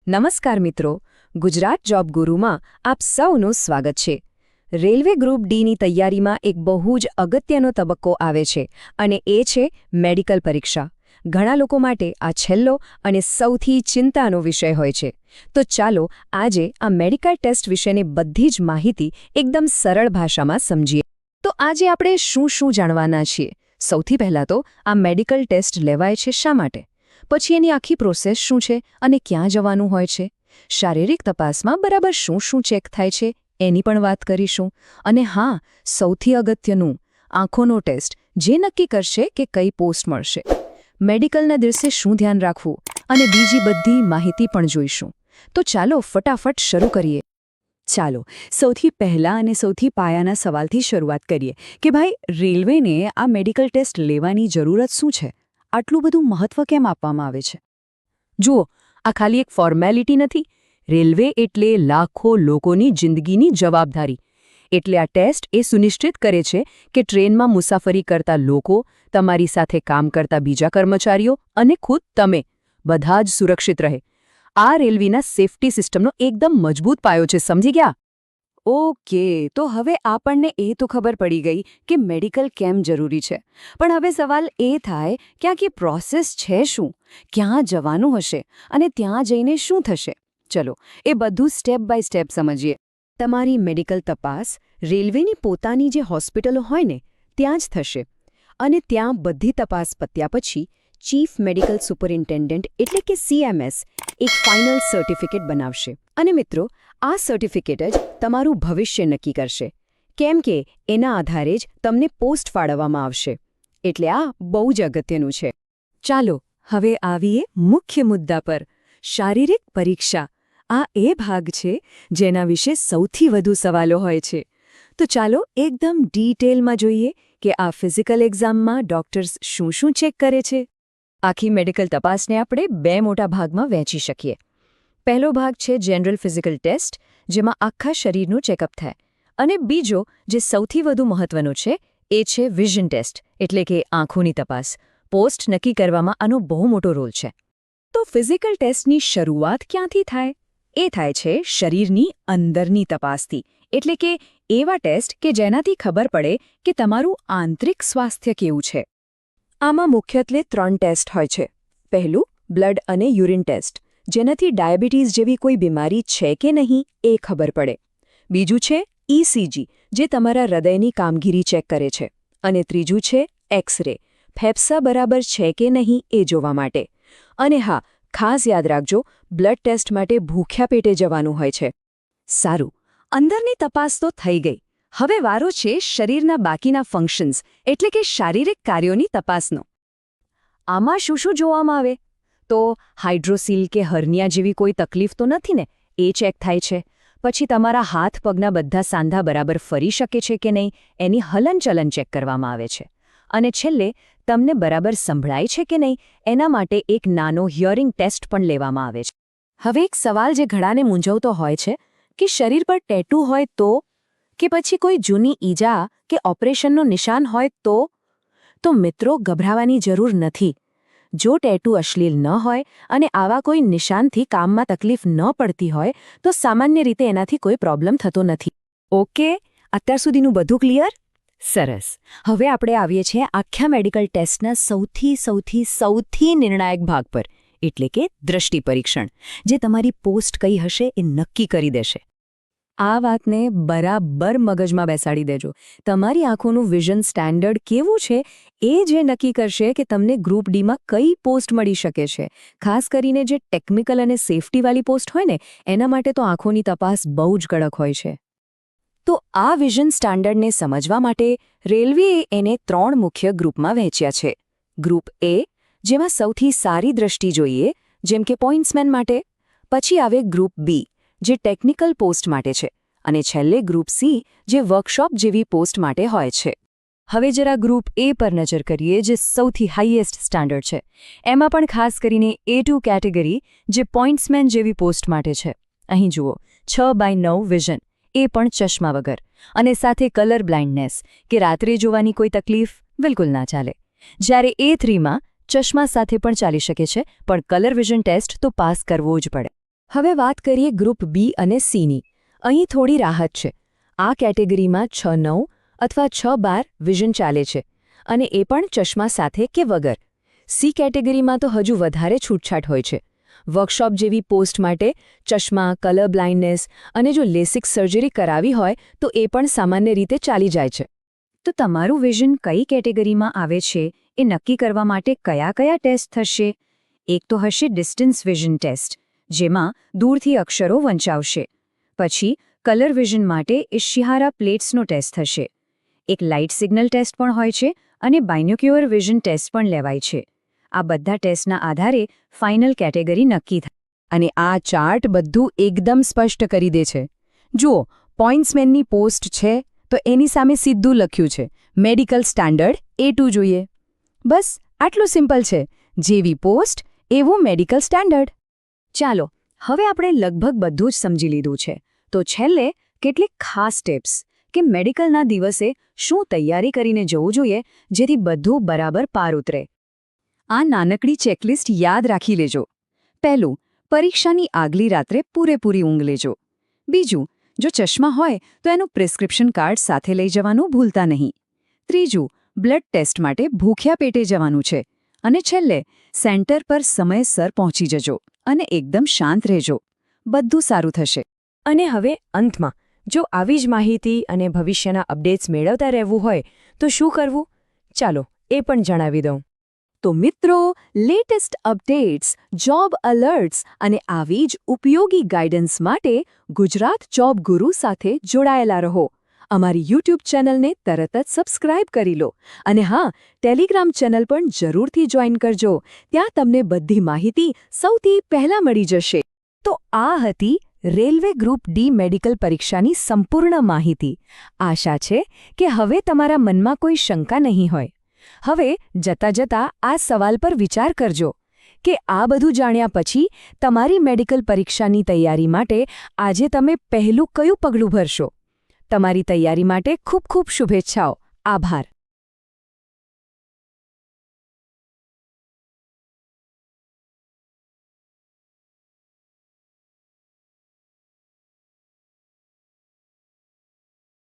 નમસ્કાર મિત્રો, ગુજરાત જોબ ગુરુમાં આપ સૌનું સ્વાગત છે. રેલવે ગ્રુપ ડીની તૈયારીમાં એક બહુ જ અગત્યનો તબક્કો આવે છે અને એ છે મેડિકલ પરીક્ષા. ઘણા લોકો માટે આ છેલ્લો અને સૌથી ચિંતાનો વિષય હોય છે. તો ચાલો આજે આ મેડિકલ ટેસ્ટ વિશેની બધી જ માહિતી એકદમ સરળ ભાષામાં સમજીએ. તો આજે આપણે શું જાણવાના છીએ? સૌથી પહેલાં તો આ મેડિકલ ટેસ્ટ લેવાય છે શા માટે? પછી એની આખી પ્રોસેસ શું છે અને ક્યાં જવાનું હોય છે? શારીરિક તપાસમાં બરાબર શું ચેક થાય છે એની પણ વાત કરીશું. અને હા, સૌથી અગત્યનું, આંખોનો ટેસ્ટ જે નક્કી કરશે કે કઈ પોસ્ટ મળશે. મેડિકલના દિવસે શું ધ્યાન રાખવું અને બીજી બધી માહિતી પણ જોઈશું. તો ચાલો ફટાફટ શરૂ કરીએ. ચાલો સૌથી પહેલા અને સૌથી પાયાના સવાલથી શરૂઆત કરીએ કે ભાઈ, રેલવેને આ મેડિકલ ટેસ્ટ લેવાની જરૂરત શું છે? આટલું બધું મહત્વ કેમ આપવામાં આવે છે? જુઓ, આ ખાલી એક ફોર્મેલિટી નથી. રેલવે એટલે લાખો લોકોની જિંદગીની જવાબદારી. એટલે આ ટેસ્ટ એ સુનિશ્ચિત કરે છે કે ટ્રેનમાં મુસાફરી કરતા લોકો, તમારી સાથે કામ કરતા બીજા કર્મચારીઓ અને ખુદ તમે બધા જ સુરક્ષિત રહે. આ રેલવેના સેફટી સિસ્ટમનો એકદમ મજબૂત પાયો છે, સમજી ગયા? ઓકે, તો હવે આપણને એ તો ખબર પડી ગઈ કે મેડિકલ કેમ જરૂરી છે. પણ હવે સવાલ એ થાય કે આખી પ્રોસેસ છે શું? ક્યાં જવાનું હશે અને ત્યાં જઈને શું થશે? ચલો એ બધું સ્ટેપ બાય સ્ટેપ સમજીએ. તમારી મેડિકલ તપાસ રેલવેની પોતાની જે હોસ્પિટલો હોય ને ત્યાં જ થશે. અને ત્યાં બધી તપાસ પત્યા પછી ચીફ મેડિકલ સુપરિન્ટેન્ડન્ટ એટલે કે CMS એક ફાઇનલ સર્ટિફિકેટ બનાવશે. અને મિત્રો, આ સર્ટિફિકેટ જ તમારું ભવિષ્ય નક્કી કરશે, કેમ કે એના આધારે જ તમને પોસ્ટ ફાળવવામાં આવશે. એટલે આ બહુ જ અગત્યનું છે. ચાલો હવે આવીએ મુખ્ય મુદ્દા પર, શારીરિક પરીક્ષા. આ એ ભાગ છે જેના વિશે સૌથી વધુ સવાલો હોય છે. તો ચાલો એકદમ ડિટેલમાં જોઈએ કે આ ફિઝિકલ એક્ઝામમાં ડોક્ટર્સ શું ચેક કરે છે. આખી મેડિકલ તપાસને આપણે બે મોટા ભાગમાં વહેંચી શકીએ. પહેલો ભાગ છે જનરલ ફિઝિકલ ટેસ્ટ, જેમાં આખા શરીરનું ચેકઅપ થાય. અને બીજો, જે સૌથી વધુ મહત્વનો છે, એ છે વિઝન ટેસ્ટ, એટલે કે આંખોની તપાસ. પોસ્ટ નક્કી કરવામાં આનો બહુ મોટો રોલ છે. તો ફિઝિકલ ટેસ્ટની શરૂઆત ક્યાંથી થાય? એ થાય છે શરીરની અંદરની તપાસથી. એટલે કે એવા ટેસ્ટ કે જેનાથી ખબર પડે કે તમારું આંતરિક સ્વાસ્થ્ય કેવું છે. આમાં મુખ્યત્વે 3 ટેસ્ટ હોય છે. પહેલું, બ્લડ અને યુરિન ટેસ્ટ, જેનાથી ડાયાબિટીસ જેવી કોઈ બીમારી છે કે નહીં એ ખબર પડે. બીજું છે ECG, જે તમારા હૃદયની કામગીરી ચેક કરે છે. અને ત્રીજું છે એક્સ-રે, ફેફસા બરાબર છે કે નહીં એ જોવા માટે. અને હા, ખાસ યાદ રાખજો, બ્લડ ટેસ્ટ માટે ભૂખ્યા પેટે જવાનું હોય છે. સારું, અંદરની તપાસ તો થઈ ગઈ. હવે વારો છે શરીરના બાકીના ફંક્શન્સ એટલે કે શારીરિક કાર્યોની તપાસનો. આમાં શું જોવામાં આવે? તો હાઇડ્રોસીલ કે હર્નિયા જેવી કોઈ તકલીફ તો નથી ને, એ ચેક થાય છે. પછી તમારા હાથ પગના બધા સાંધા બરાબર ફરી શકે છે કે નહીં એની હલનચલન ચેક કરવામાં આવે છે. અને છેલ્લે, તમને બરાબર સંભળાય છે કે નહીં એના માટે એક નાનો હિયરિંગ ટેસ્ટ પણ લેવામાં આવે છે. હવે એક સવાલ જે ઘણાને મૂંઝવતો હોય છે કે શરીર પર ટેટુ હોય તો, કે પછી કોઈ જૂની ઈજા કે ઓપરેશનનું નિશાન હોય તો? તો મિત્રો, ગભરાવાની જરૂર નથી. જો ટેટુ અશ્લીલ ન હોય અને આવા કોઈ નિશાનથી કામમાં તકલીફ ન પડતી હોય તો સામાન્ય રીતે એનાથી કોઈ પ્રોબ્લેમ થતો નથી. ઓકે, અત્યાર સુધીનું બધું ક્લિયર? સરસ. હવે આપણે આવીએ છીએ આખા મેડિકલ ટેસ્ટના સૌથી નિર્ણાયક ભાગ પર, એટલે કે દ્રષ્ટિ પરીક્ષણ, જે તમારી પોસ્ટ કઈ હશે એ નક્કી કરી દેશે. આ વાતને બરાબર મગજમાં બેસાડી દેજો. તમારી આંખોનું વિઝન સ્ટેન્ડર્ડ કેવું છે એ જે નક્કી કરશે કે તમને ગ્રુપ ડીમાં કઈ પોસ્ટ મળી શકે છે. ખાસ કરીને જે ટેકનિકલ અને સેફટીવાળી પોસ્ટ હોય ને, એના માટે તો આંખોની તપાસ બહુ જ કડક હોય છે. તો આ વિઝન સ્ટાન્ડર્ડને સમજવા માટે રેલવેએ એને 3 મુખ્ય ગ્રુપમાં વહેંચ્યા છે. ગ્રુપ A, જેમાં સૌથી સારી દ્રષ્ટિ જોઈએ, જેમ કે પોઇન્ટ્સમેન માટે. પછી આવે ગ્રુપ B, જે ટેકનિકલ પોસ્ટ માટે છે. અને છેલ્લે ગ્રુપ C, જે વર્કશોપ જેવી પોસ્ટ માટે હોય છે. હવે જરા ગ્રુપ A પર નજર કરીએ, જે સૌથી હાઈએસ્ટ સ્ટાન્ડર્ડ છે. એમાં પણ ખાસ કરીને A2 કેટેગરી, જે પોઇન્ટ્સમેન જેવી પોસ્ટ માટે છે. અહીં જુઓ, 6/9 વિઝન, એ પણ ચશ્મા વગર. અને સાથે કલર બ્લાઇન્ડનેસ, કે રાત્રે જોવાની કોઈ તકલીફ બિલકુલ ના ચાલે. જ્યારે A3માં ચશ્મા સાથે પણ ચાલી શકે છે, પણ કલર વિઝન ટેસ્ટ તો પાસ કરવો જ પડે. હવે વાત કરીએ ગ્રુપ બી અને સીની. અહીં થોડી રાહત છે. આ કેટેગરીમાં 6-9 અથવા 6-12 વિઝન ચાલે છે, અને એ પણ ચશ્મા સાથે કે વગર. સી કેટેગરીમાં તો હજુ વધારે છૂટછાટ હોય છે. વર્કશોપ જેવી પોસ્ટ માટે ચશ્મા, કલર બ્લાઇન્ડનેસ અને જો લેસિક સર્જરી કરાવી હોય તો એ પણ સામાન્ય રીતે ચાલી જાય છે. તો તમારું વિઝન કઈ કેટેગરીમાં આવે છે એ નક્કી કરવા માટે કયા ટેસ્ટ થશે? એક તો હશે ડિસ્ટન્સ વિઝન ટેસ્ટ, જેમાં દૂરથી અક્ષરો વંચાવશે. પછી કલર વિઝન માટે ઇશિહારા પ્લેટ્સનો ટેસ્ટ થશે. એક લાઇટ સિગ્નલ ટેસ્ટ પણ હોય છે અને બાયનોક્યુલર વિઝન ટેસ્ટ પણ લેવાય છે. આ બધા ટેસ્ટના આધારે ફાઇનલ કેટેગરી નક્કી થાય. અને આ ચાર્ટ બધું એકદમ સ્પષ્ટ કરી દે છે. જુઓ, પોઇન્ટ્સમેનની પોસ્ટ છે તો એની સામે સીધું લખ્યું છે મેડિકલ સ્ટાન્ડર્ડ A2 જોઈએ. બસ આટલું સિમ્પલ છે. જેવી પોસ્ટ એવું મેડિકલ સ્ટાન્ડર્ડ. ચાલો, હવે આપણે લગભગ બધું જ સમજી લીધું છે. તો છેલ્લે કેટલીક ખાસ ટિપ્સ કે મેડિકલના દિવસે શું તૈયારી કરીને જવું જોઈએ જેથી બધું બરાબર પાર ઉતરે. આ નાનકડી ચેકલિસ્ટ યાદ રાખી લેજો. પહેલું, પરીક્ષાની આગલી રાત્રે પૂરેપૂરી ઊંઘ લેજો. બીજું, જો ચશ્મા હોય તો એનું પ્રિસ્ક્રિપ્શન કાર્ડ સાથે લઈ જવાનું ભૂલતા નહીં. ત્રીજું, બ્લડ ટેસ્ટ માટે ભૂખ્યા પેટે જવાનું છે. અને છેલ્લે, સેન્ટર પર સમયસર પહોંચી જજો અને એકદમ શાંત રહેજો. બધું સારું થશે. અને હવે અંતમાં, જો આવી જ માહિતી અને ભવિષ્યના અપડેટ્સ મેળવતા રહેવું હોય તો શું કરવું? ચાલો એ પણ જણાવી દઉં. તો મિત્રો, લેટેસ્ટ અપડેટ્સ, જોબ અલર્ટ્સ અને આવી જ ઉપયોગી ગાઈડન્સ માટે ગુજરાત જોબ ગુરુ સાથે જોડાયેલા રહો. અમારી યુટ્યુબ ચેનલને તરત જ સબસ્ક્રાઇબ કરી લો. અને હા, ટેલિગ્રામ ચેનલ પણ જરૂરથી જોઈન કરજો. ત્યાં તમને બધી માહિતી સૌથી પહેલા મળી જશે. તો આ હતી રેલવે ગ્રુપ ડી મેડિકલ પરીક્ષાની સંપૂર્ણ માહિતી. આશા છે કે હવે તમારા મનમાં કોઈ શંકા નહીં હોય. હવે જતા આ સવાલ પર વિચાર કરજો કે આ બધું જાણ્યા પછી તમારી મેડિકલ પરીક્ષાની તૈયારી માટે આજે તમે પહેલું કયું પગલું ભરશો? તમારી તૈયારી માટે ખૂબ ખૂબ શુભેચ્છાઓ. આભાર.